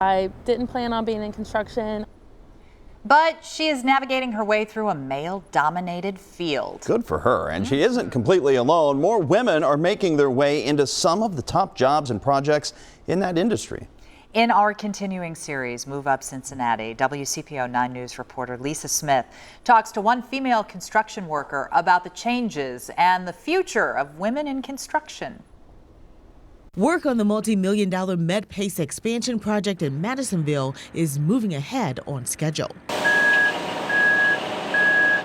I didn't plan on being in construction. But she is navigating her way through a male-dominated field. Good for her. And she isn't completely alone. More women are making their way into some of the top jobs and projects in that industry. In our continuing series, Move Up Cincinnati, WCPO 9 News reporter Lisa Smith talks to one female construction worker about the changes and the future of women in construction. Work on the multi-million-dollar Medpace expansion project in Madisonville is moving ahead on schedule.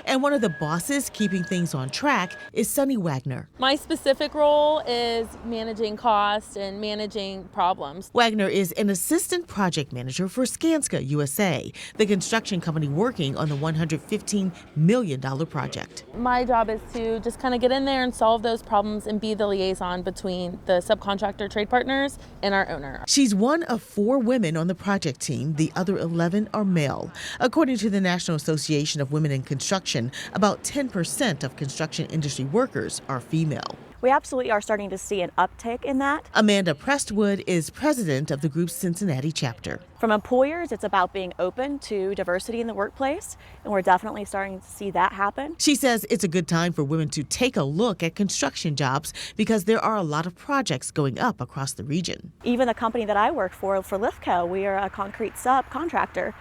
And one of the bosses keeping things on track is Sonny Wagner. My specific role is managing costs and managing problems. Wagner is an assistant project manager for Skanska USA, the construction company working on the $115 million project. My job is to just kind of get in there and solve those problems and be the liaison between the subcontractor trade partners and our owner. She's one of 4 women on the project team. The other 11 are male. According to the National Association of Women in Construction, about 10% of construction industry workers are female. We absolutely are starting to see an uptick in that. Amanda Prestwood is president of the group's Cincinnati chapter. From employers, it's about being open to diversity in the workplace, and we're definitely starting to see that happen. She says it's a good time for women to take a look at construction jobs because there are a lot of projects going up across the region. Even the company that I work for Lithco, we are a concrete subcontractor.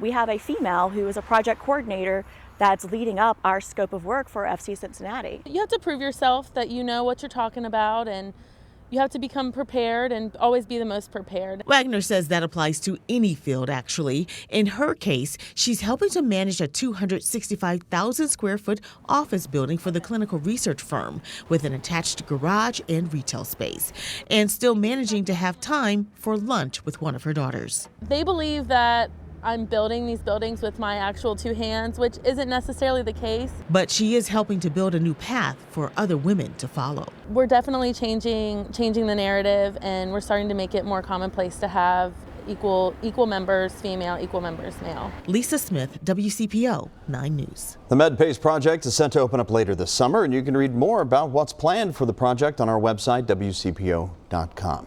We have a female who is a project coordinator that's leading up our scope of work for FC Cincinnati. You have to prove yourself that you know what you're talking about, and you have to become prepared and always be the most prepared. Wagner says that applies to any field, actually. In her case, she's helping to manage a 265,000 square foot office building for the clinical research firm with an attached garage and retail space, and still managing to have time for lunch with one of her daughters. They believe that I'm building these buildings with my actual 2 hands, which isn't necessarily the case. But she is helping to build a new path for other women to follow. We're definitely changing the narrative, and we're starting to make it more commonplace to have equal members female, equal members male. Lisa Smith, WCPO 9 News. The Medpace project is set to open up later this summer, and you can read more about what's planned for the project on our website, WCPO.com.